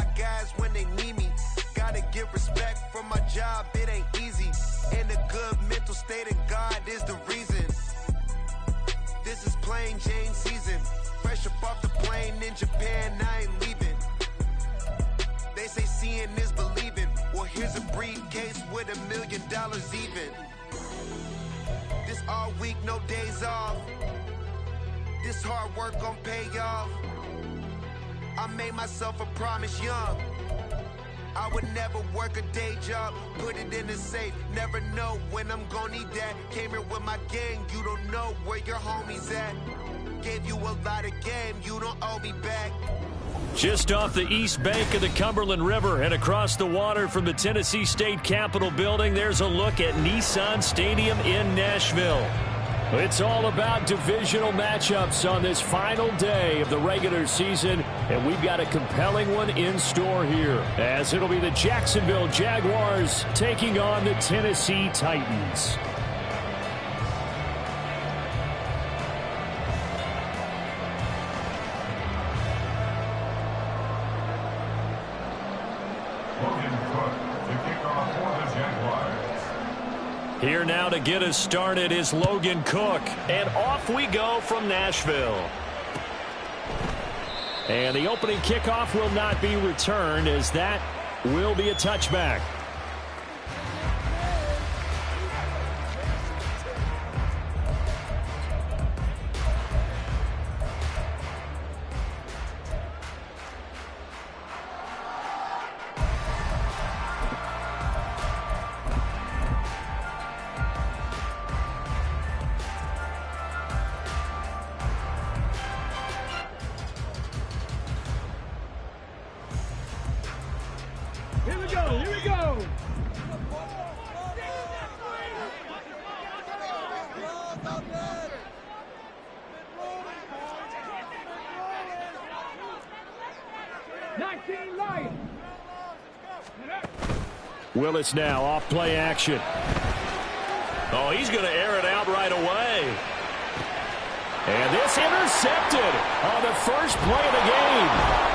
my guys when they need me. Gotta get respect from my job, it ain't easy. In a good mental state, and God is the reason. This is plain Jane season. Fresh up off the plane in Japan, I ain't leaving. They say seeing is believing. Well, here's a briefcase with $1 million even. This all week, no days off. This hard work gon' pay off. I made myself a promise young. I would never work a day job, put it in the safe. Never know when I'm gon' need that. Came here with my gang, you don't know where your homies at. Gave you a lot of game, you don't owe me back. Just off the east bank of the Cumberland River and across the water from the Tennessee State Capitol building, there's a look at Nissan Stadium in Nashville. It's all about divisional matchups on this final day of the regular season, and we've got a compelling one in store here, as it'll be the Jacksonville Jaguars taking on the Tennessee Titans. Here now to get us started is Logan Cook. And off we go from Nashville. And the opening kickoff will not be returned, as that will be a touchback. Here we go. 19 light. Willis now off play action. Oh, he's going to air it out right away. And this intercepted on the first play of the game.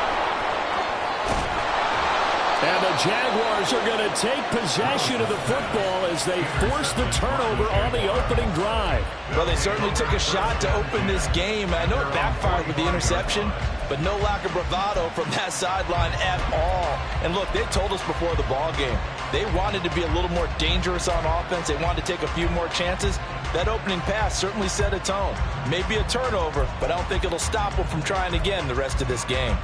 And the Jaguars are going to take possession of the football as they force the turnover on the opening drive. Well, they certainly took a shot to open this game. I know it backfired with the interception, but no lack of bravado from that sideline at all. And look, they told us before the ball game, they wanted to be a little more dangerous on offense. They wanted to take a few more chances. That opening pass certainly set a tone. Maybe a turnover, but I don't think it'll stop them from trying again the rest of this game.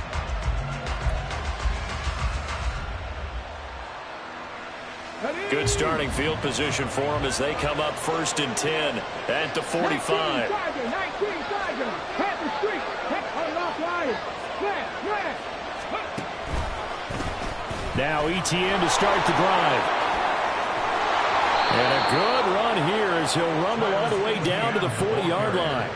Good starting field position for them as they come up 1st and 10 at the 45. 19 Tiger. Half the street. Now ETN to start the drive. And a good run here as he'll rumble all the way down to the 40-yard line.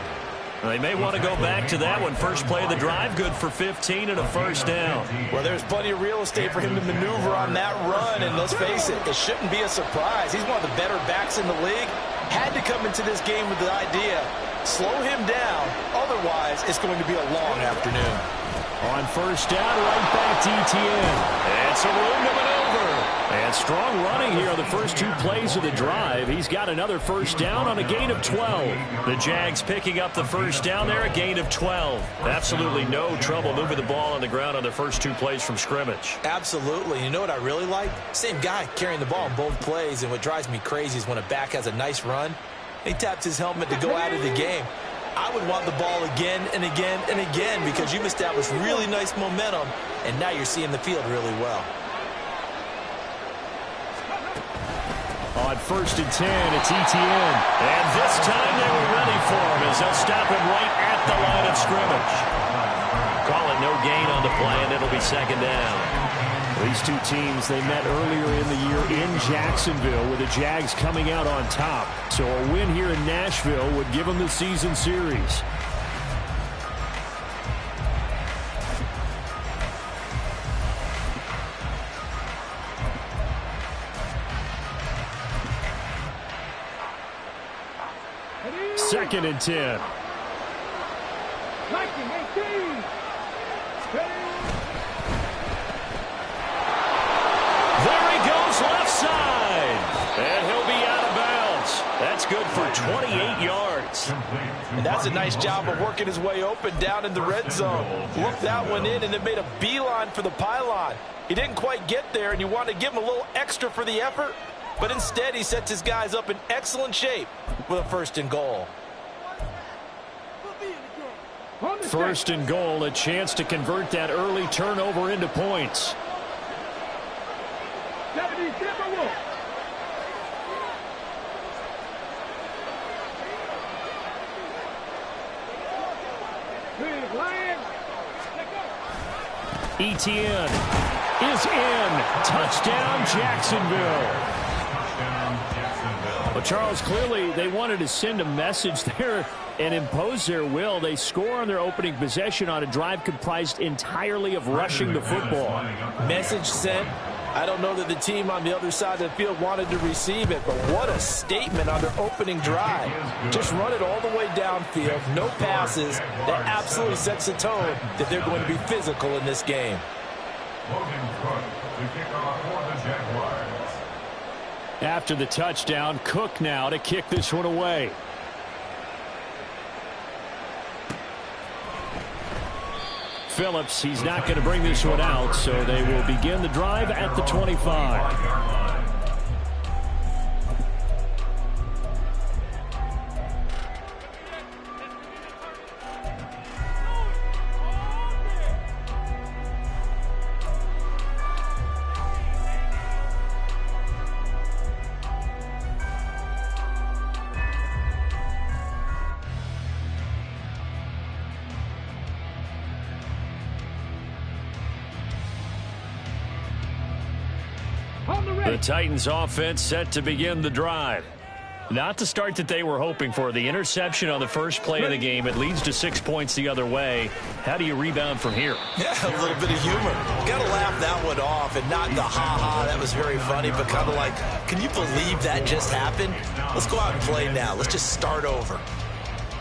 They may want to go back to that one. First play of the drive, good for 15 and a first down. Well, there's plenty of real estate for him to maneuver on that run, and let's face it, it shouldn't be a surprise. He's one of the better backs in the league. Had to come into this game with the idea, slow him down, otherwise it's going to be a long afternoon. On first down, right back to ETN. And some room to maneuver. And strong running here on the first 2 plays of the drive. He's got another first down on a gain of 12. The Jags picking up the first down there, a gain of 12. Absolutely no trouble moving the ball on the ground on their first 2 plays from scrimmage. Absolutely. You know what I really like? Same guy carrying the ball on both plays, and what drives me crazy is when a back has a nice run, he taps his helmet to go out of the game. I would want the ball again and again and again because you've established really nice momentum, and now you're seeing the field really well. On 1st and 10, it's ETN. And this time they were ready for him as they'll stop him right at the line of scrimmage. Call it no gain on the play, and it'll be 2nd down. These 2 teams, they met earlier in the year in Jacksonville with the Jags coming out on top. So a win here in Nashville would give them the season series. Second and 10. 19, 18. 28 yards. And that's a nice job of working his way open down in the red zone. Looked that one in, and it made a beeline for the pylon. He didn't quite get there, and you want to give him a little extra for the effort, but instead he sets his guys up in excellent shape with a 1st and goal. 1st and goal, a chance to convert that early turnover into points. 70, Etienne is in. Touchdown, Jacksonville. Well, Charles, clearly they wanted to send a message there and impose their will. They score on their opening possession on a drive comprised entirely of rushing the football. Message sent. I don't know that the team on the other side of the field wanted to receive it, but what a statement on their opening drive. Just run it all the way downfield, no passes. That absolutely sets the tone that they're going to be physical in this game. After the touchdown, Cook now to kick this one away. Phillips, he's not going to bring this one out, so they will begin the drive at the 25. The Titans offense set to begin the drive. Not the start that they were hoping for. The interception on the first play of the game. It leads to 6 points the other way. How do you rebound from here? Yeah, a little bit of humor. Got to laugh that one off, and not the ha-ha, that was very funny, but kind of like, can you believe that just happened? Let's go out and play now. Let's just start over.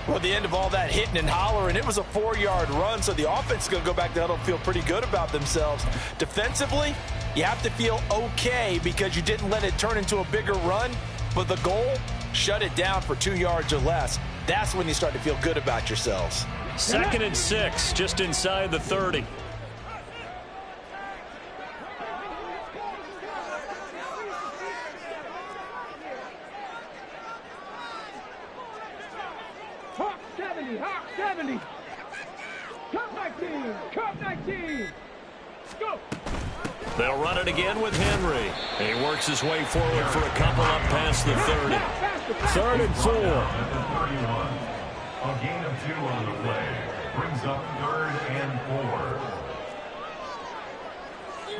Well, at the end of all that hitting and hollering, it was a 4-yard run, so the offense is going to go back to huddle and feel pretty good about themselves. Defensively, you have to feel okay because you didn't let it turn into a bigger run, but the goal, shut it down for 2 yards or less. That's when you start to feel good about yourselves. 2nd and 6, just inside the 30. Hawk 70, Hawk 70. Cup 19, Cup 19. Go. They'll run it again with Henry. He works his way forward for a couple up past the 30. 3rd and 4. A gain of 2 on the play brings up 3rd and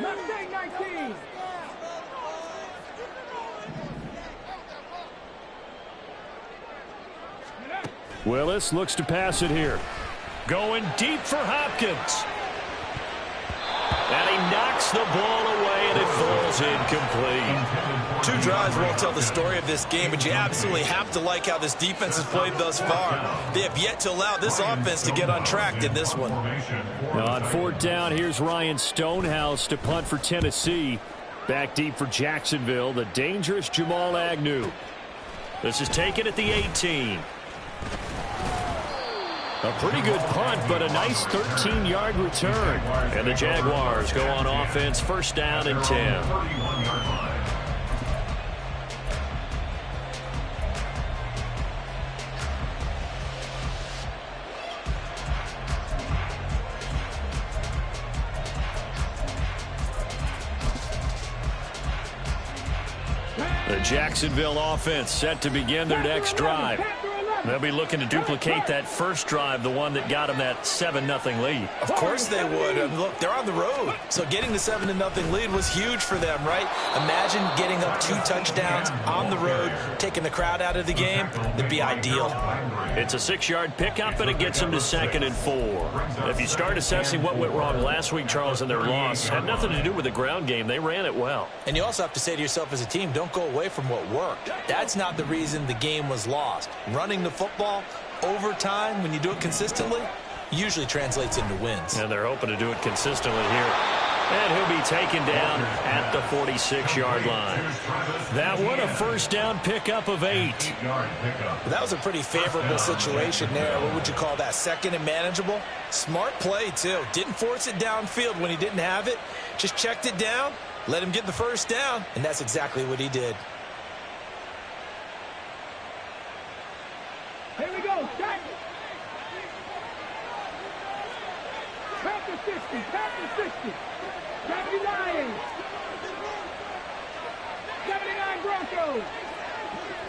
4. Mustang 19. Willis looks to pass it here. Going deep for Hopkins. And he knocks the ball away, and it falls incomplete. 2 drives won't tell the story of this game, but you absolutely have to like how this defense has played thus far. They have yet to allow this offense to get untracked in this one. Now on 4th down, here's Ryan Stonehouse to punt for Tennessee. Back deep for Jacksonville, the dangerous Jamal Agnew. This is taken at the 18. A pretty good punt, but a nice 13-yard return. And the Jaguars go on offense, 1st down and 10. The Jacksonville offense set to begin their next drive. They'll be looking to duplicate that first drive, the one that got them that 7-0 lead. Of course they would. I mean, look, they're on the road, so getting the 7-0 lead was huge for them, right? Imagine getting up 2 touchdowns on the road, taking the crowd out of the game. It'd be ideal. It's a 6-yard pickup, and it gets them to 2nd and 4. If you start assessing what went wrong last week, Charles, in their loss, had nothing to do with the ground game. They ran it well. And you also have to say to yourself as a team, don't go away from what worked. That's not the reason the game was lost. Running the football over time, when you do it consistently, usually translates into wins. And they're hoping to do it consistently here. And he'll be taken down at the 46-yard line. That one a first down pickup of 8. That was a pretty favorable situation there. What would you call that? Second and manageable? Smart play, too. Didn't force it downfield when he didn't have it. Just checked it down, let him get the first down, and that's exactly what he did. Here we go. Back. Back to 60. Back to 60. 79. 79 Broncos.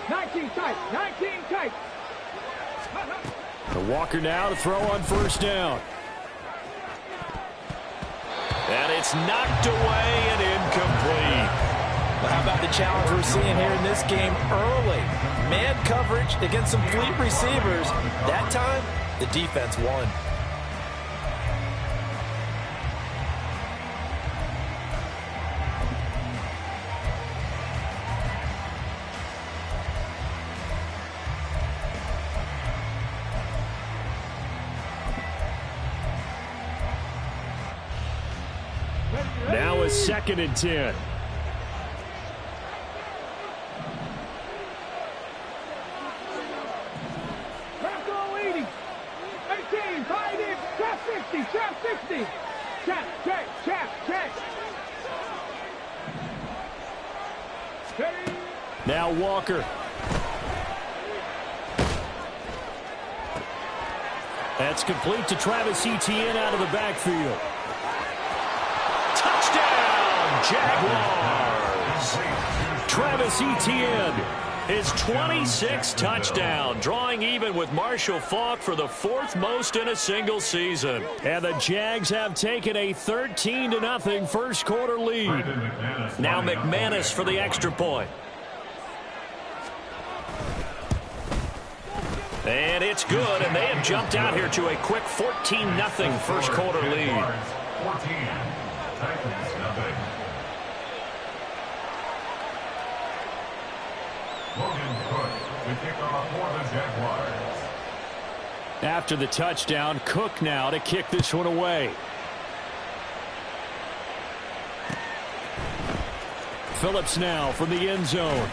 19 tight. 19 tight. The Walker now to throw on first down. And it's knocked away and incomplete. Well, how about the challenge we're seeing here in this game early? Man coverage against some fleet receivers. That time, the defense won. Now a 2nd and 10. Trap 80. 18. Tight end. Trap 60. Trap 60. Check. Now Walker. That's complete to Travis Etienne out of the backfield. Touchdown, Jaguars! Travis Etienne, his 26th touchdown, drawing even with Marshall Faulk for the 4th most in a single season. And the Jags have taken a 13-0 first quarter lead. Now McManus for the extra point. And it's good, and they have jumped out here to a quick 14-0 first quarter lead. 14. Titans nothing. Logan Cook to kick off for the Jaguars. After the touchdown, Cook now to kick this one away. Phillips now from the end zone.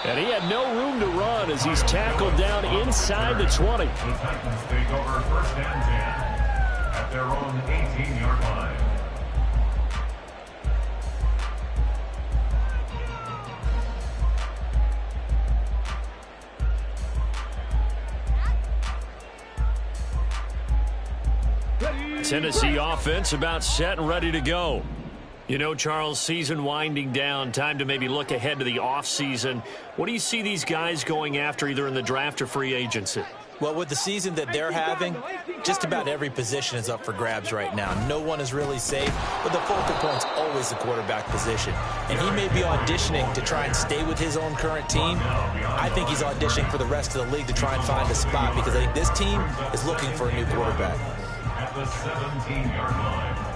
And he had no room to run as he's tackled down inside the 20. The Titans take over 1st and 10 at their own 18-yard line. Tennessee offense about set and ready to go. You know, Charles, season winding down, time to maybe look ahead to the offseason. What do you see these guys going after either in the draft or free agency? Well, with the season that they're having, just about every position is up for grabs right now. No one is really safe, but the focal point's always the quarterback position. And he may be auditioning to try and stay with his own current team. I think he's auditioning for the rest of the league to try and find a spot because I think this team is looking for a new quarterback. At the 17-yard line.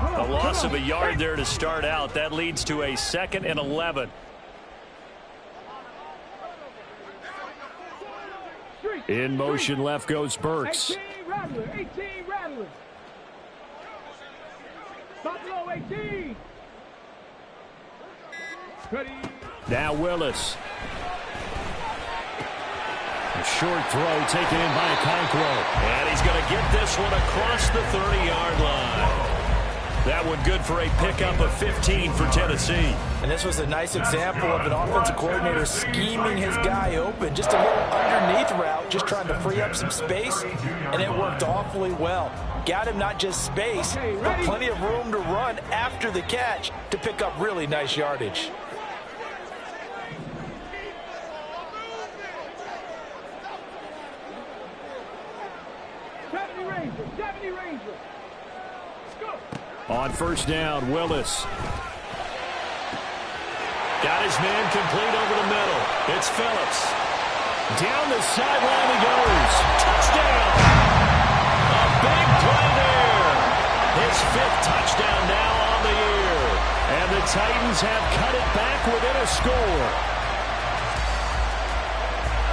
A loss of a yard there to start out. That leads to a 2nd and 11. In motion, left goes Burks. 18 Rattler. Buffalo 18. Ready. Now Willis. A short throw taken in by Okonkwo. And he's going to get this one across the 30-yard line. That one good for a pickup of 15 for Tennessee. And this was a nice example of an offensive coordinator scheming his guy open. Just a little underneath route, just trying to free up some space, and it worked awfully well. Got him not just space, but plenty of room to run after the catch to pick up really nice yardage. Ranger. On first down, Willis. Got his man complete over the middle. It's Phillips. Down the sideline he goes. Touchdown! A big play there. His 5th touchdown now on the year. And the Titans have cut it back within a score.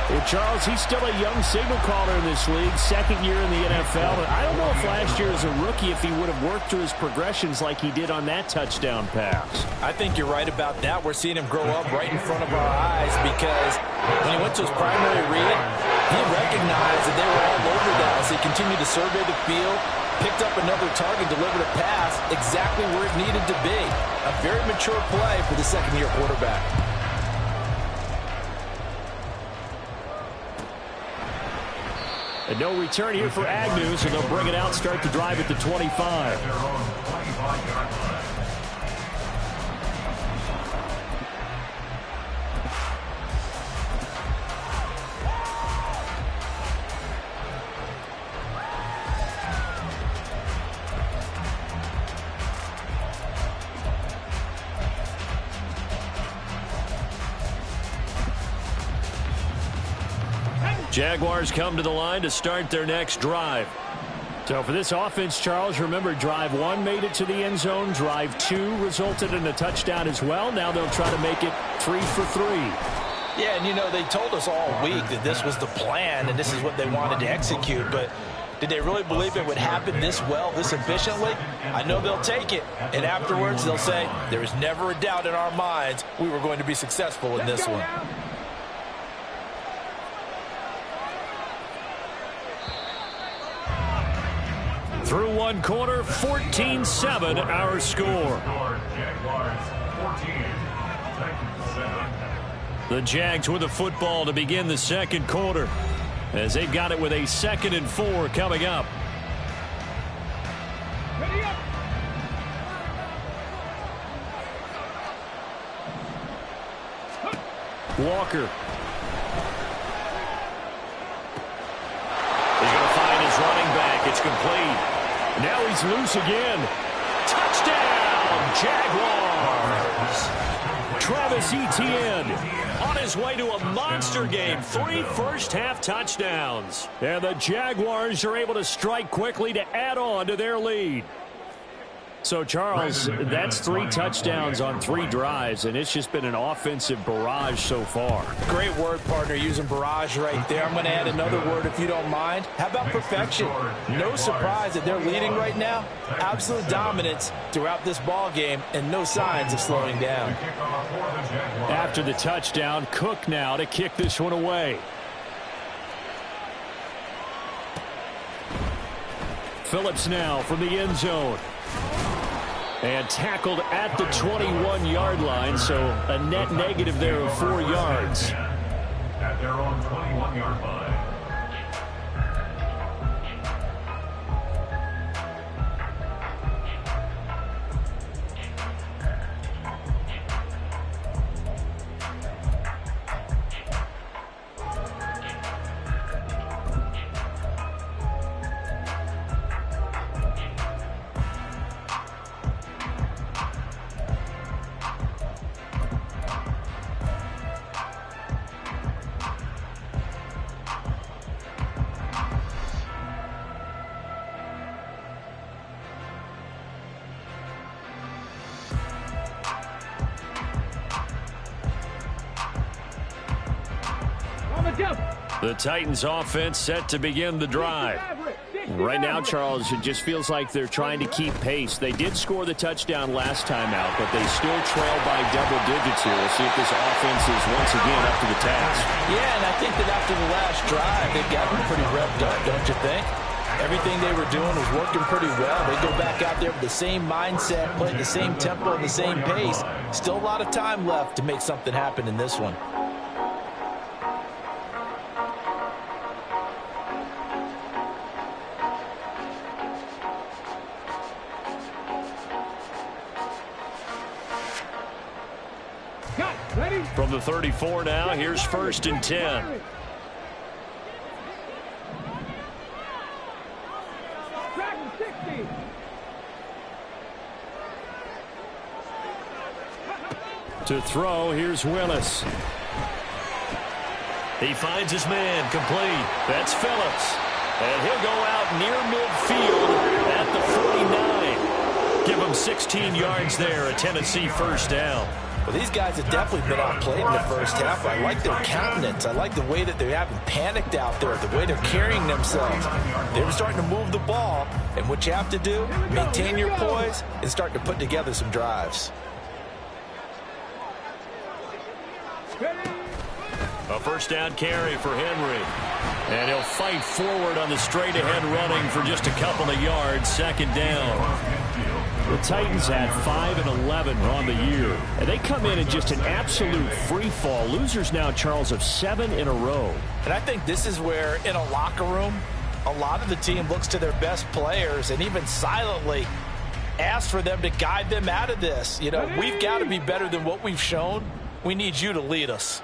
Well, Charles, he's still a young signal caller in this league, second year in the NFL. But I don't know if last year as a rookie if he would have worked through his progressions like he did on that touchdown pass. I think you're right about that. We're seeing him grow up right in front of our eyes because when he went to his primary read, he recognized that they were all over that as he continued to survey the field, picked up another target, delivered a pass exactly where it needed to be. A very mature play for the second-year quarterback. And no return here for Agnew, so they'll bring it out, start the drive at the 25. Jaguars come to the line to start their next drive. So for this offense, Charles, remember drive 1 made it to the end zone. Drive 2 resulted in a touchdown as well. Now they'll try to make it 3 for 3. Yeah, and you know, they told us all week that this was the plan and this is what they wanted to execute. But did they really believe it would happen this well, this efficiently? I know they'll take it. And afterwards they'll say, there was never a doubt in our minds we were going to be successful in this one. Through one quarter, 14-7 our score. The Jags with the football to begin the second quarter as they've got it with a 2nd and 4 coming up. Ready up. Walker. He's going to find his running back. It's complete. Now he's loose again. Touchdown, Jaguars. Travis Etienne on his way to a monster game. 3 first-half touchdowns. And the Jaguars are able to strike quickly to add on to their lead. So, Charles, that's 3 touchdowns on 3 drives, and it's just been an offensive barrage so far. Great word, partner, using barrage right there. I'm going to add another word if you don't mind. How about perfection? No surprise that they're leading right now. Absolute dominance throughout this ball game and no signs of slowing down. After the touchdown, Cook now to kick this one away. Phillips now from the end zone. And tackled at the 21-yard line, so a net negative there of 4 yards. At their own 21-yard line. The Titans offense set to begin the drive. Right now, Charles, it just feels like they're trying to keep pace. They did score the touchdown last time out, but they still trail by double digits here. We'll see if this offense is once again up to the task. Yeah, and I think that after the last drive, they've gotten pretty revved up, don't you think? Everything they were doing was working pretty well. They go back out there with the same mindset, play the same tempo, and the same pace. Still a lot of time left to make something happen in this one. From the 34 now, here's 1st and 10. To throw, here's Willis. He finds his man, complete. That's Phillips. And he'll go out near midfield at the 49. Give him 16 yards there, a Tennessee first down. Well, these guys have definitely been outplayed in the first half. I like their countenance. I like the way that they haven't panicked out there, the way they're carrying themselves. They're starting to move the ball, and what you have to do, maintain your poise and start to put together some drives. A first down carry for Henry. And he'll fight forward on the straight-ahead running for just a couple of yards. Second down. The Titans had 5 and 11 on the year. And they come in just an absolute free fall. Losers now, Charles, of 7 in a row. And I think this is where, in a locker room, a lot of the team looks to their best players and even silently asks for them to guide them out of this. You know, we've got to be better than what we've shown. We need you to lead us.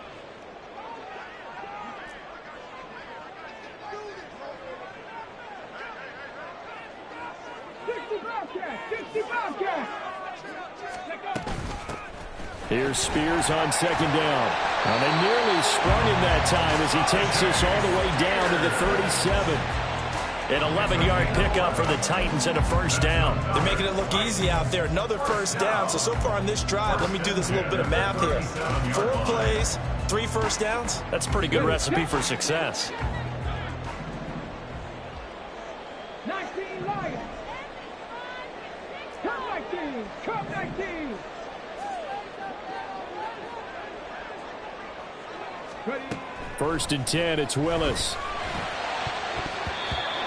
Here's Spears on second down. Now they nearly sprung him that time as he takes us all the way down to the 37. An 11-yard pickup for the Titans and a first down. They're making it look easy out there. Another first down. So far on this drive, let me do this little bit of math here. 4 plays, 3 first downs. That's a pretty good recipe for success. 19 Lions. Come 19. Come 19. First and 10, it's Willis.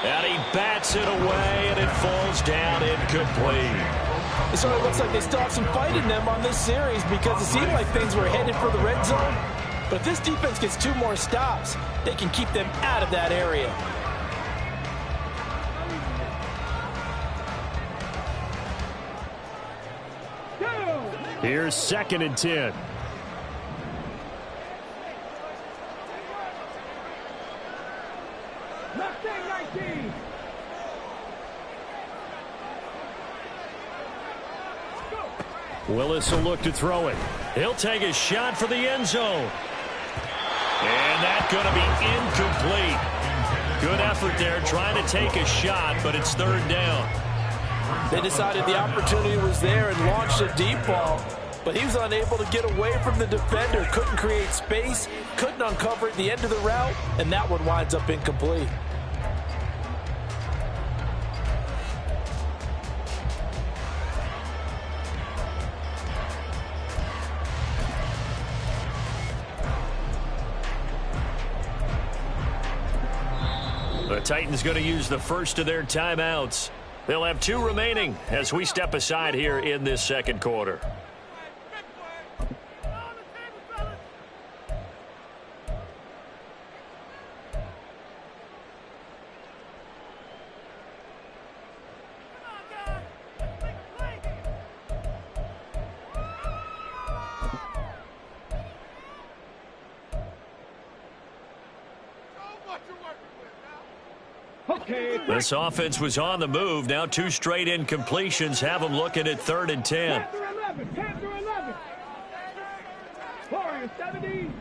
And he bats it away, and it falls down incomplete. It sort of looks like they still have some fight in them on this series because it seemed like things were headed for the red zone. But if this defense gets 2 more stops, they can keep them out of that area. Here's second and 10. Willis will look to throw it. He'll take a shot for the end zone. And that's going to be incomplete. Good effort there trying to take a shot, but it's third down. They decided the opportunity was there and launched a deep ball, but he was unable to get away from the defender. Couldn't create space, couldn't uncover at the end of the route, and that one winds up incomplete. The Titans going to use the first of their timeouts. They'll have 2 remaining as we step aside here in this second quarter. This offense was on the move. Now 2 straight incompletions have them looking at 3rd and 10. 10 through 11. 470.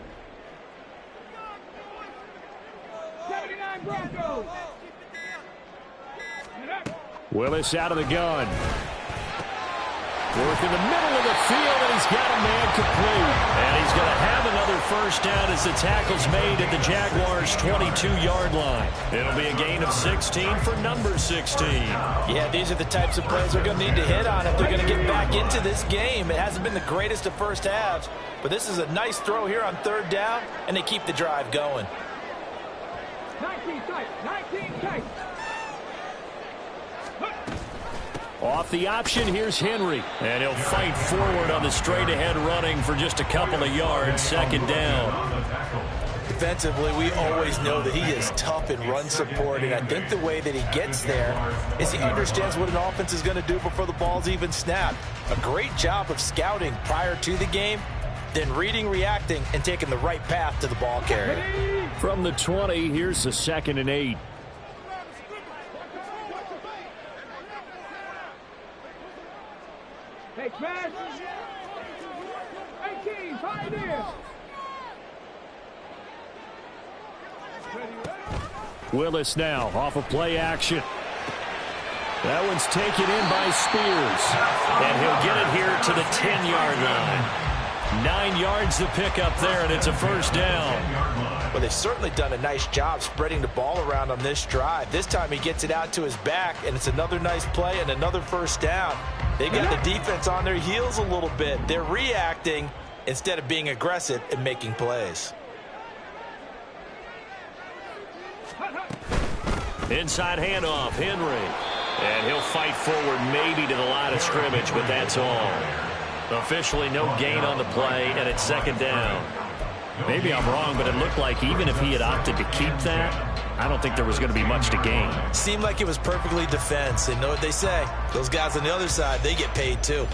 79 Broncos. Willis out of the gun. Work in the middle of the field, and he's got a man complete. And he's going to have another first down as the tackle's made at the Jaguars' 22-yard line. It'll be a gain of 16 for number 16. Yeah, these are the types of plays they're going to need to hit on if they're going to get back into this game. It hasn't been the greatest of first halves, but this is a nice throw here on 3rd down, and they keep the drive going. 19 tight, 19 tight. Off the option, here's Henry. And he'll fight forward on the straight-ahead running for just a couple of yards. Second down. Defensively, we always know that he is tough in run support, and I think the way that he gets there is he understands what an offense is going to do before the ball's even snapped. A great job of scouting prior to the game, then reading, reacting, and taking the right path to the ball carrier. From the 20, here's the 2nd and 8. Hey, smash. 18, Pioneers. Willis now off of play action. That one's taken in by Spears. And he'll get it here to the 10-yard line. 9 yards to pick up there, and it's a first down. Well, they've certainly done a nice job spreading the ball around on this drive. This time he gets it out to his back, and it's another nice play and another first down. They've got the defense on their heels a little bit. They're reacting instead of being aggressive and making plays. Inside handoff, Henry. And he'll fight forward maybe to the line of scrimmage, but that's all. Officially no gain on the play, and it's second down. Maybe I'm wrong, but it looked like even if he had opted to keep that, I don't think there was going to be much to gain. Seemed like it was perfectly defense. And know what they say? Those guys on the other side, they get paid too.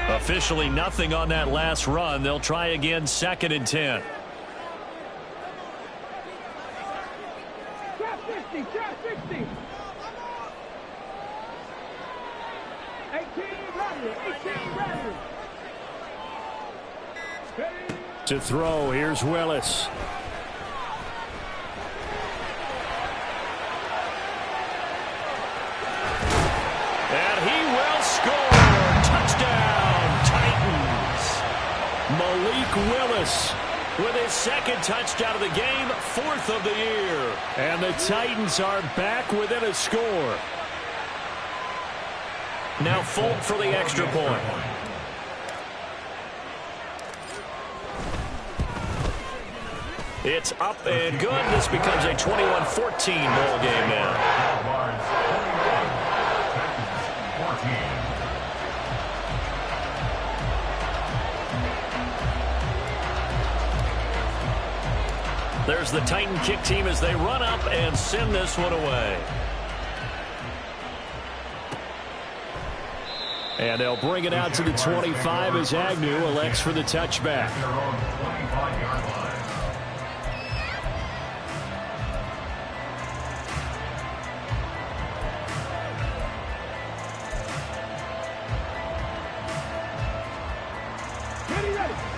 Officially nothing on that last run. They'll try again, 2nd and 10. Trap 60, trap 60. 18 Bradley. To throw, here's Willis. And he will score. Touchdown, Titans. Malik Willis with his 2nd touchdown of the game, 4th of the year. And the Titans are back within a score. Now Folk for the extra point. It's up and good. This becomes a 21-14 ball game now. There's the Titan kick team as they run up and send this one away. And they'll bring it out to the 25 as Agnew elects for the touchback.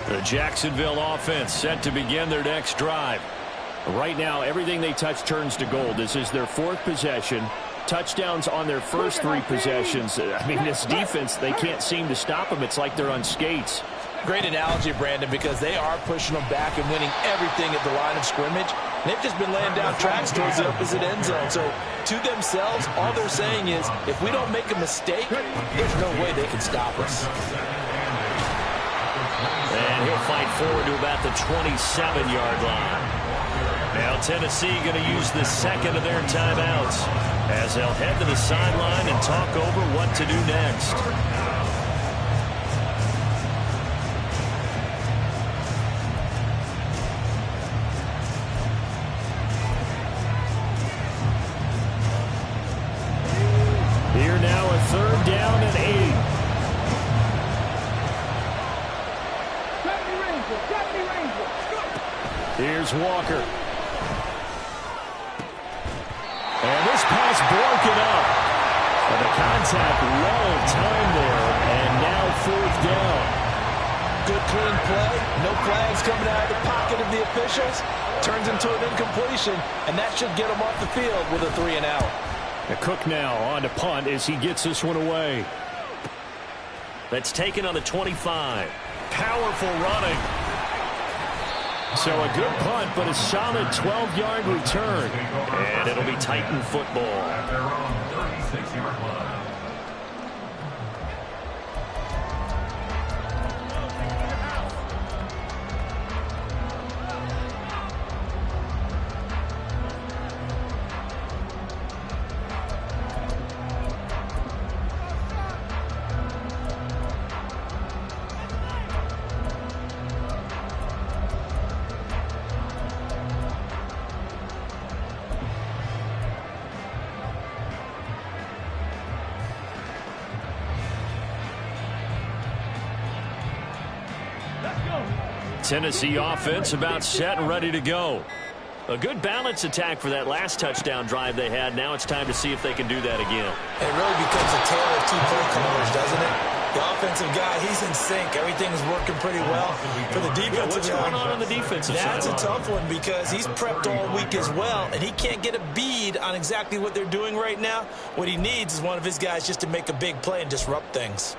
The Jacksonville offense set to begin their next drive. Right now, everything they touch turns to gold. This is their 4th possession. Touchdowns on their first 3 possessions. I mean, this defense, they can't seem to stop them. It's like they're on skates. Great analogy, Brandon, because they are pushing them back and winning everything at the line of scrimmage. They've just been laying down tracks towards the opposite end zone. So to themselves, all they're saying is, if we don't make a mistake, there's no way they can stop us. And he'll fight forward to about the 27-yard line. Now Tennessee going to use the 2nd of their timeouts as they'll head to the sideline and talk over what to do next. Here now a 3rd down and 8. Here's Walker. And this pass broken up. And the contact well timed there. And now 4th down. Good clean play. No flags coming out of the pocket of the officials. Turns into an incompletion. And that should get him off the field with a 3 and out. The Cook now on to punt as he gets this one away. That's taken on the 25. Powerful running. So a good punt, but a solid 12-yard return. And it'll be Titan football. At their own 36-yard line. Tennessee offense about set and ready to go. A good balance attack for that last touchdown drive they had. Now it's time to see if they can do that again. It really becomes a tale of 2 play callers, doesn't it? The offensive guy, he's in sync. Everything's working pretty well. For the defensive what's guy, going on the defensive side? that's a tough one because he's prepped all week as well, and he can't get a bead on exactly what they're doing right now. What he needs is one of his guys just to make a big play and disrupt things.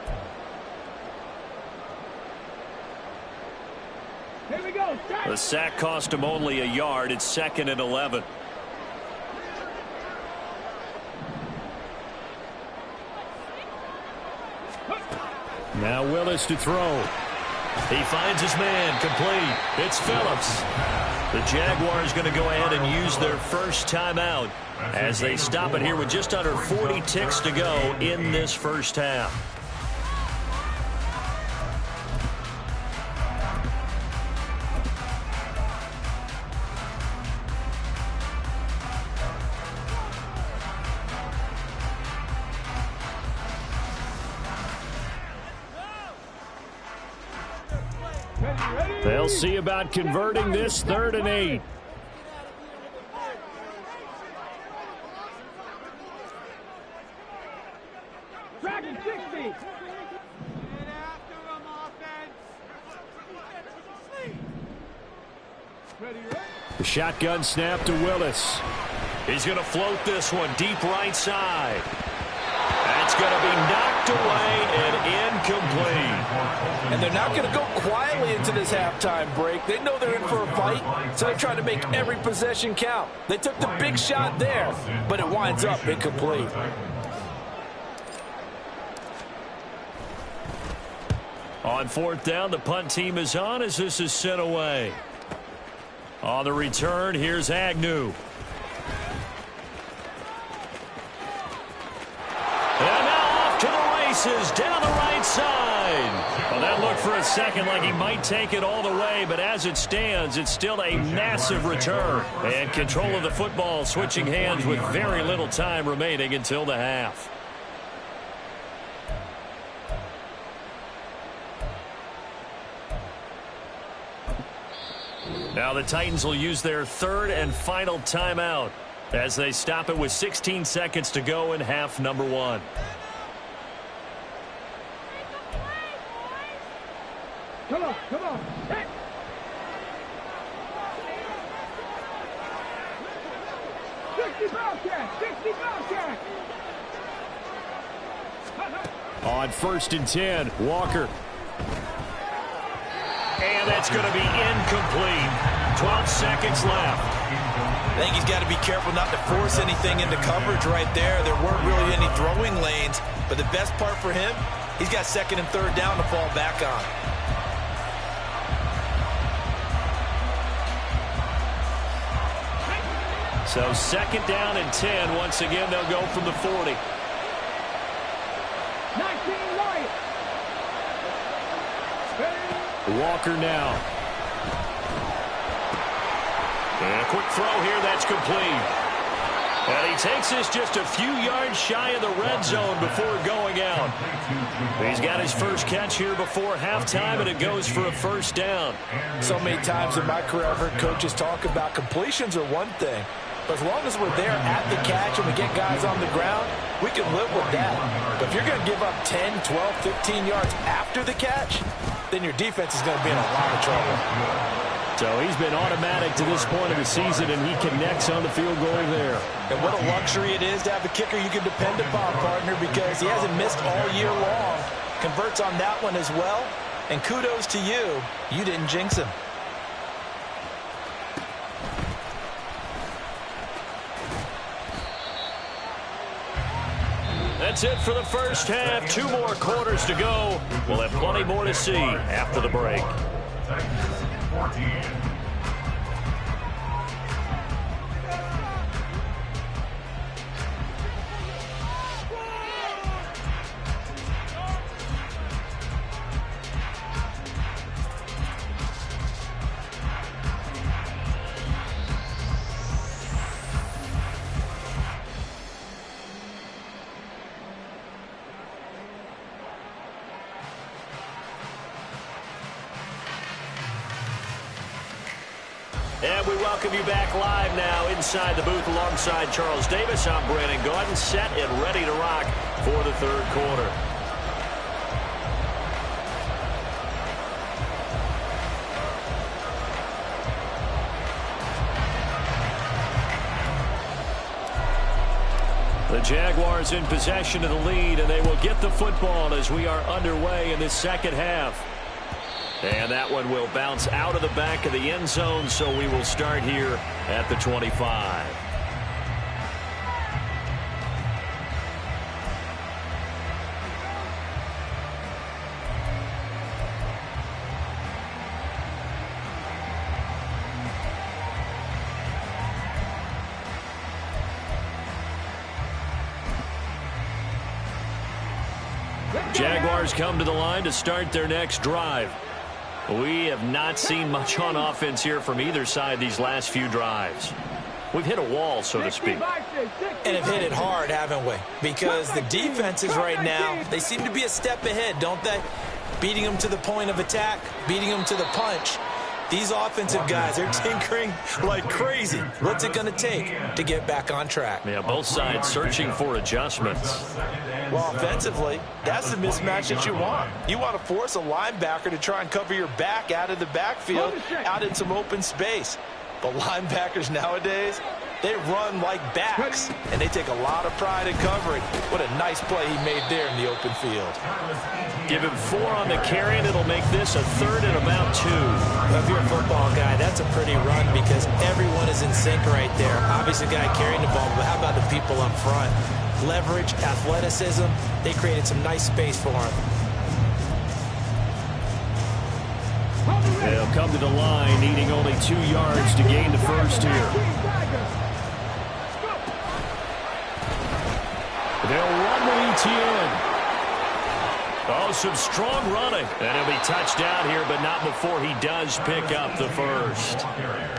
Here we go. The sack cost him only a yard. It's 2nd and 11. Now Willis to throw. He finds his man, complete. It's Phillips. The Jaguars going to go ahead and use their first timeout as they stop it here with just under 40 ticks to go in this first half. They'll see about converting this 3rd and 8. Dragon 60. The shotgun snap to Willis. He's going to float this one deep right side. That's going to be knocked away and incomplete. And they're not going to go quietly into this halftime break. They know they're in for a fight, so they're trying to make every possession count. They took the big shot there, but it winds up incomplete. On 4th down, the punt team is on as this is sent away. On the return, here's Agnew. And now off to the races down the right side. Well, that looked for a second like he might take it all the way, but as it stands, it's still a massive return. And control of the football switching hands with very little time remaining until the half. Now the Titans will use their 3rd and final timeout as they stop it with 16 seconds to go in half number 1. Come on, come on. Hey. On 1st and 10, Walker. And that's going to be incomplete. 12 seconds left. I think he's got to be careful not to force anything into coverage right there. There weren't really any throwing lanes, but the best part for him, he's got 2nd and 3rd down to fall back on. So 2nd down and 10. Once again, they'll go from the 40. 19 right. Walker now. And a quick throw here, that's complete. And he takes this just a few yards shy of the red zone before going out. He's got his first catch here before halftime, and it goes for a 1st down. So many times in my career, I've heard coaches talk about completions are one thing. But as long as we're there at the catch and we get guys on the ground, we can live with that. But if you're going to give up 10, 12, 15 yards after the catch, then your defense is going to be in a lot of trouble. So he's been automatic to this point of the season, and he connects on the field goal there. And what a luxury it is to have a kicker you can depend upon, partner, because he hasn't missed all year long. Converts on that one as well. And kudos to you. You didn't jinx him. That's it for the first half. 2 more quarters to go. We'll have plenty more to see after the break. 14. And we welcome you back live now inside the booth alongside Charles Davis. I'm Brandon Gaudin, set and ready to rock for the 3rd quarter. The Jaguars in possession of the lead, and they will get the football as we are underway in this second half. And that one will bounce out of the back of the end zone, so we will start here at the 25. Jaguars come to the line to start their next drive. We have not seen much on offense here from either side these last few drives. We've hit a wall, so to speak. And have hit it hard, haven't we? Because the defenses right now, they seem to be a step ahead, don't they? Beating them to the point of attack, beating them to the punch. These offensive guys, they're tinkering like crazy. What's it going to take to get back on track? Yeah, both sides searching for adjustments. Well, offensively, that's the mismatch that you want. You want to force a linebacker to try and cover your back out of the backfield, out in some open space. But linebackers nowadays, they run like backs, and they take a lot of pride in covering. What a nice play he made there in the open field. Give him 4 on the carry, and it'll make this a 3rd and about 2. Well, if you're a football guy, that's a pretty run because everyone is in sync right there. Obviously, the guy carrying the ball, but how about the people up front? Leverage, athleticism, they created some nice space for him. They'll come to the line, needing only 2 yards to gain the first here. They'll run with ETN. Oh, some strong running. And he'll be touched down here, but not before he does pick up the first.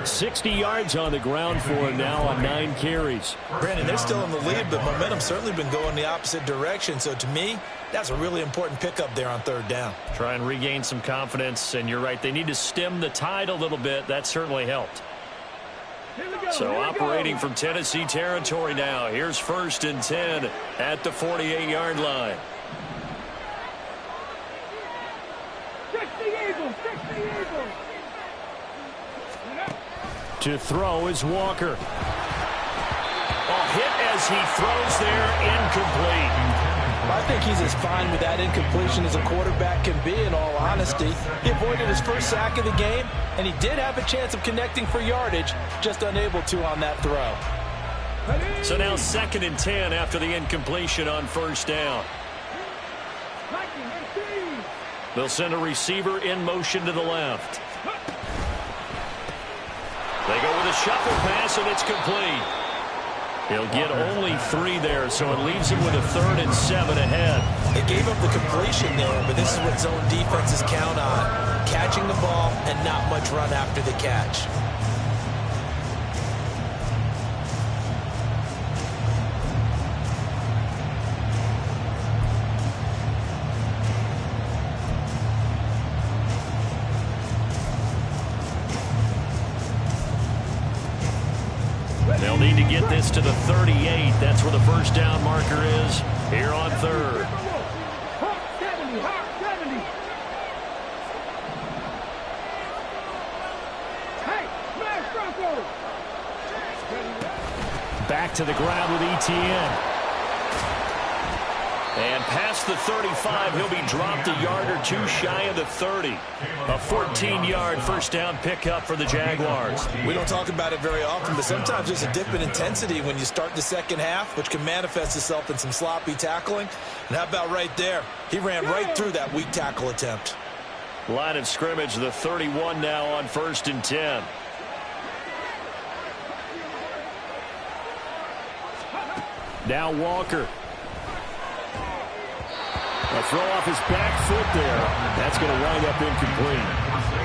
60 yards on the ground for him now on 9 carries. Brandon, they're still in the lead, but momentum's certainly been going the opposite direction. So to me, that's a really important pickup there on 3rd down. Try and regain some confidence, and you're right. They need to stem the tide a little bit. That certainly helped. So operating from Tennessee territory now. Here's 1st and 10 at the 48-yard line. To throw is Walker. Hit as he throws there, incomplete. I think he's as fine with that incompletion as a quarterback can be, in all honesty. He avoided his first sack of the game, and he did have a chance of connecting for yardage, just unable to on that throw. So now 2nd and 10 after the incompletion on 1st down. They'll send a receiver in motion to the left. They go with a shuffle pass, and it's complete. He'll get only 3 there, so it leaves him with a 3rd and 7 ahead. They gave up the completion there, but this is what zone defenses count on. Catching the ball and not much run after the catch. They'll need to get this to the 38. That's where the 1st down marker is here on 3rd. Back to the ground with ETN. And past the 35, he'll be dropped a yard or 2 shy of the 30. A 14-yard 1st down pickup for the Jaguars. We don't talk about it very often, but sometimes there's a dip in intensity when you start the second half, which can manifest itself in some sloppy tackling. And how about right there? He ran right through that weak tackle attempt. Line of scrimmage, the 31 now on 1st and 10. Now Walker. A throw off his back foot there. That's going to wind up incomplete.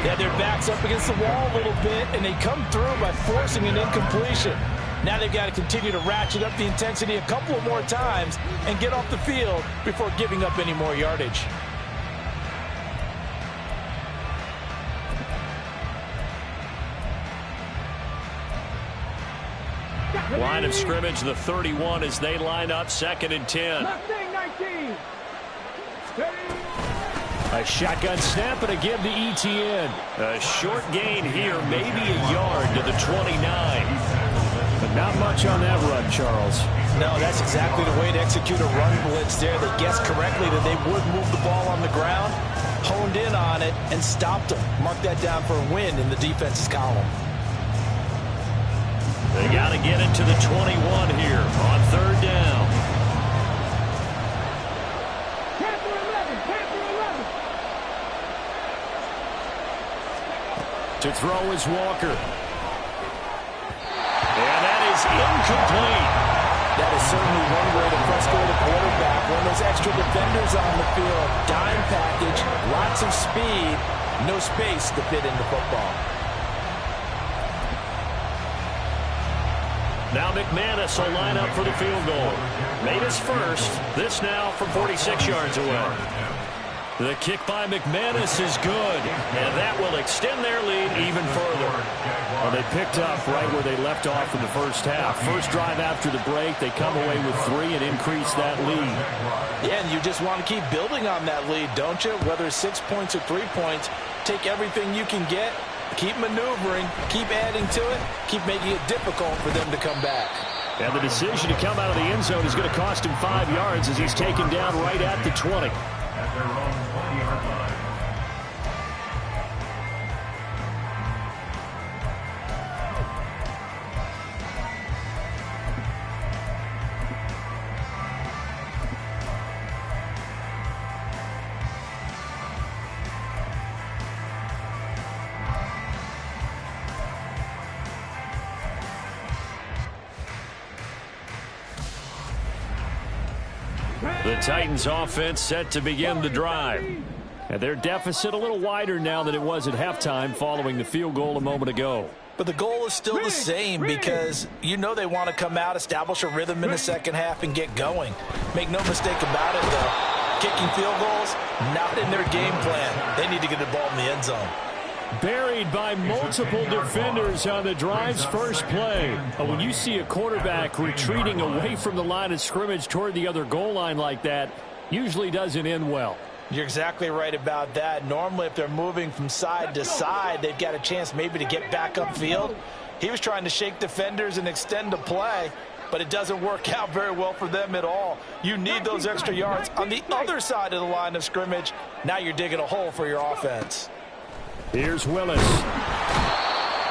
Yeah, their back's up against the wall a little bit, and they come through by forcing an incompletion. Now they've got to continue to ratchet up the intensity a couple of more times and get off the field before giving up any more yardage. Line of scrimmage, the 31 as they line up 2nd and 10. A shotgun snap and a give to ETN. A short gain here, maybe a yard to the 29. But not much on that run, Charles. No, that's exactly the way to execute a run blitz there. They guessed correctly that they would move the ball on the ground, honed in on it, and stopped them. Mark that down for a win in the defense's column. They got to get it to the 21 here on third down. Panther 11, Panther 11. To throw is Walker. And that is incomplete. That is certainly one way to frustrate a quarterback. When there's extra defenders on the field, dime package, lots of speed, no space to fit into football. Now McManus will line up for the field goal. Made his first. This now from 46 yards away. The kick by McManus is good, and that will extend their lead even further. Well, they picked up right where they left off in the first half. First drive after the break, they come away with 3 and increase that lead. Yeah, and you just want to keep building on that lead, don't you? Whether it's 6 points or 3 points, take everything you can get, keep maneuvering, keep adding to it, keep making it difficult for them to come back. And the decision to come out of the end zone is going to cost him 5 yards as he's taken down right at the 20. At their own 20-yard line. The Titans offense set to begin the drive. And their deficit a little wider now than it was at halftime following the field goal a moment ago. But the goal is still the same because you know they want to come out, establish a rhythm in the second half, and get going. Make no mistake about it, though. Kicking field goals, not in their game plan. They need to get the ball in the end zone. Buried by multiple defenders on the drive's first play. When you see a quarterback retreating away from the line of scrimmage toward the other goal line like that, usually doesn't end well. You're exactly right about that. Normally, if they're moving from side to side, they've got a chance maybe to get back upfield. He was trying to shake defenders and extend the play, but it doesn't work out very well for them at all. You need those extra yards on the other side of the line of scrimmage. Now you're digging a hole for your offense. Here's Willis.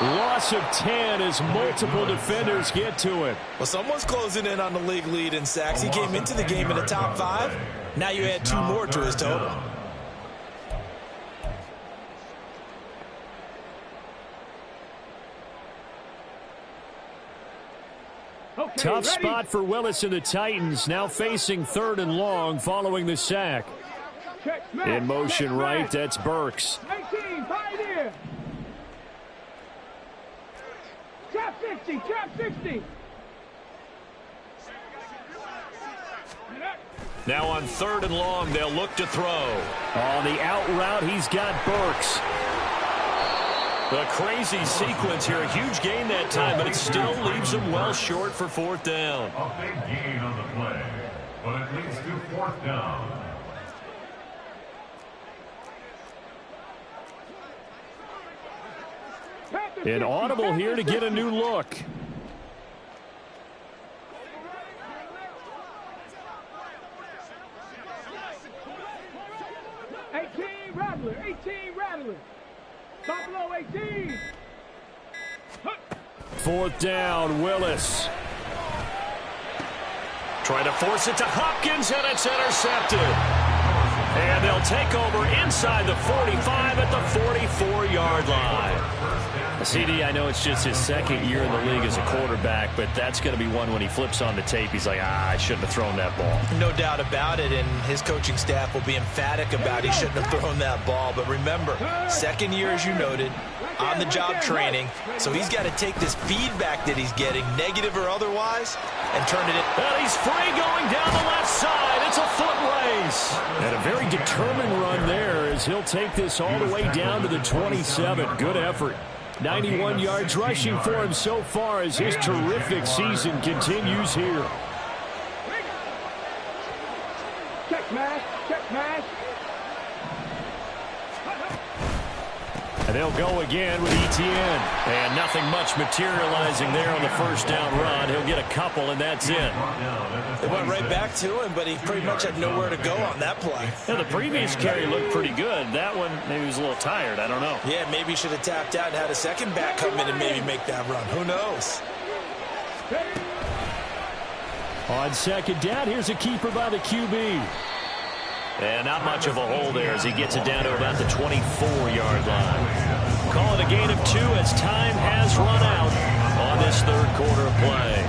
Loss of 10 as multiple defenders get to it. Well, someone's closing in on the league lead in sacks. He came into the game in the top 5. Now you add 2 more to his total. Okay, Tough ready? spot for Willis and the Titans, now facing 3rd and long following the sack. Check, smash, In motion check, right, smash. that's Burks. 18, Pioneer. Trap 60, trap 60. Now on 3rd and long, they'll look to throw. On the out route, he's got Burks. A crazy sequence here. A huge gain that time, but it still leaves them well short for 4th down. A big gain on the play, but it leads to 4th down. An audible here to get a new look. Rattler, 18 Rattler. Buffalo 18. 4th down, Willis. Trying to force it to Hopkins, and it's intercepted. And they'll take over inside the 45 at the 44-yard line. CD, I know it's just his 2nd year in the league as a quarterback, but that's going to be one when he flips on the tape. He's like, I shouldn't have thrown that ball. No doubt about it, and his coaching staff will be emphatic about he shouldn't have thrown that ball. But remember, 2nd year, as you noted, on-the-job training, so he's got to take this feedback that he's getting, negative or otherwise, and turn it in. And he's free going down the left side. It's a foot race. And a very determined run there as he'll take this all the way down to the 27. Good effort. 91 yards rushing for him so far as his terrific season continues here. Check, mash. Check, mash. And they'll go again with Etienne. And nothing much materializing there on the first down run. He'll get a couple, and that's it. They went right back to him, but he pretty much had nowhere to go on that play. Yeah, the previous carry looked pretty good. That one, maybe he was a little tired. I don't know. Yeah, maybe he should have tapped out and had a second back come in and maybe make that run. Who knows? On second down, here's a keeper by the QB. And not much of a hole there as he gets it down to about the 24-yard line. Call it a gain of 2 as time has run out on this third quarter of play.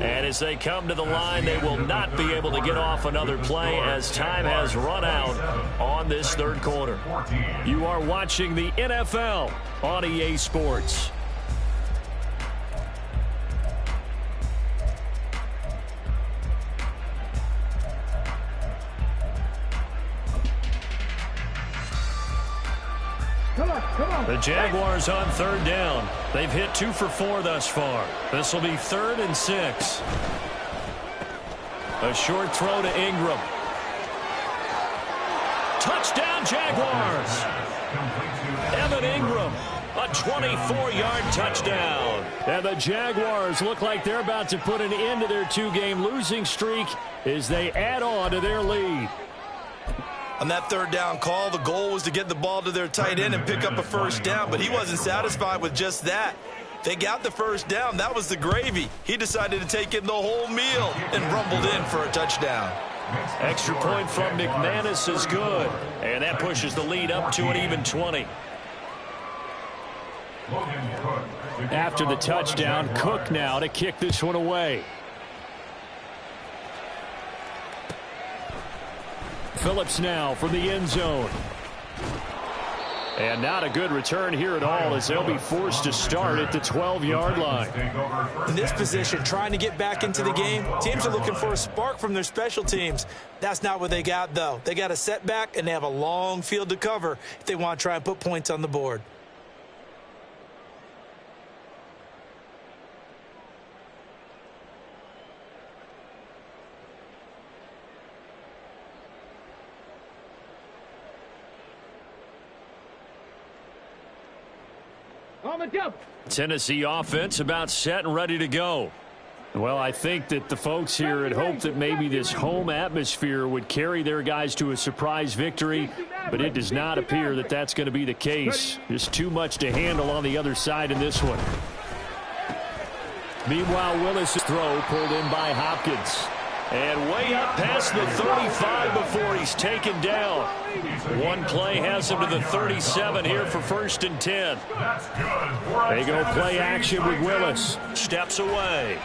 And as they come to the line, they will not be able to get off another play as time has run out on this third quarter. You are watching the NFL on EA Sports. The Jaguars on third down. They've hit 2 for 4 thus far. This will be 3rd and 6. A short throw to Ingram. Touchdown, Jaguars. Evan Ingram, a 24-yard touchdown. And the Jaguars look like they're about to put an end to their 2-game losing streak as they add on to their lead. On that third down call, the goal was to get the ball to their tight end and pick up a first down, but he wasn't satisfied with just that. They got the first down. That was the gravy. He decided to take in the whole meal and rumbled in for a touchdown. Extra point from McManus is good, and that pushes the lead up to an even 20. After the touchdown, Cook now to kick this one away. Phillips now from the end zone. And not a good return here at all as they'll be forced to start at the 12-yard line. In this position, trying to get back into the game, teams are looking for a spark from their special teams. That's not what they got, though. They got a setback, and they have a long field to cover if they want to try and put points on the board. Tennessee offense about set and ready to go. Well, I think that the folks here had hoped that maybe this home atmosphere would carry their guys to a surprise victory, but it does not appear that that's going to be the case. There's too much to handle on the other side in this one. Meanwhile, Willis' throw pulled in by Hopkins. And way up past the 35 before he's taken down. One play has him to the 37 here for 1st and 10. They go play action with Willis. Steps away.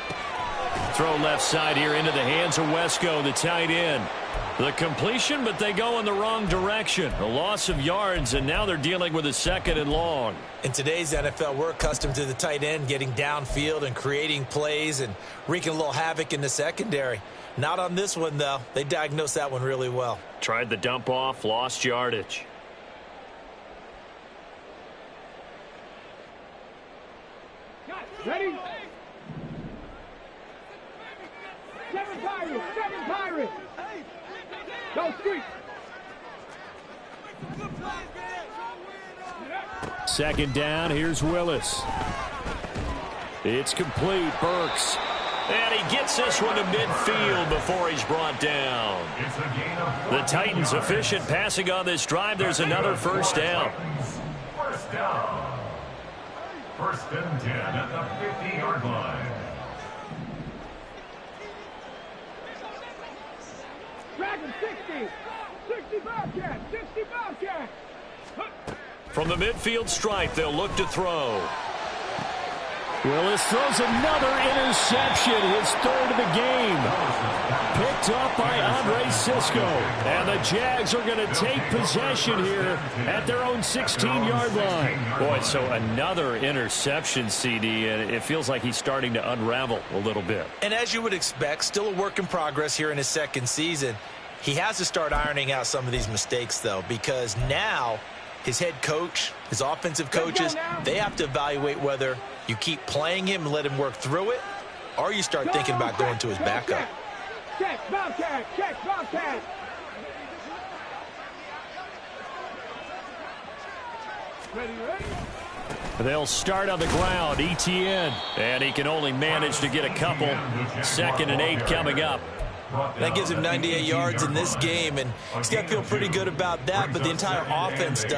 Throw left side here into the hands of Wesco, the tight end. The completion, but they go in the wrong direction. A loss of yards, and now they're dealing with a 2nd and long. In today's NFL, we're accustomed to the tight end getting downfield and creating plays and wreaking a little havoc in the secondary. Not on this one, though. They diagnosed that one really well. Tried the dump off, lost yardage. Ready? 7 Pirates! Go street! 2nd down, here's Willis. It's complete, Burks. And he gets this one to midfield before he's brought down. The Titans efficient passing on this drive. There's another first down. First down. 1st and 10 at the 50-yard line. Dragon 60! 60 Bobcat! 60 Bobcat! From the midfield stripe, they'll look to throw. Willis throws another interception, his 3rd of the game. Picked up by Andre Cisco. And the Jags are going to take possession here at their own 16-yard line. Boy, so another interception, CD, and it feels like he's starting to unravel a little bit. And as you would expect, still a work in progress here in his 2nd season. He has to start ironing out some of these mistakes, though, because now his head coach, his offensive coaches, they have to evaluate whether you keep playing him and let him work through it, or you start thinking about going to his backup. Check, Bobcat! Check, Bobcat! Ready, ready. They'll start on the ground. ETN. And he can only manage to get a couple. 2nd and 8 coming up. That gives him 98 yards in this game, and he's got to feel pretty good about that, but the entire offense does.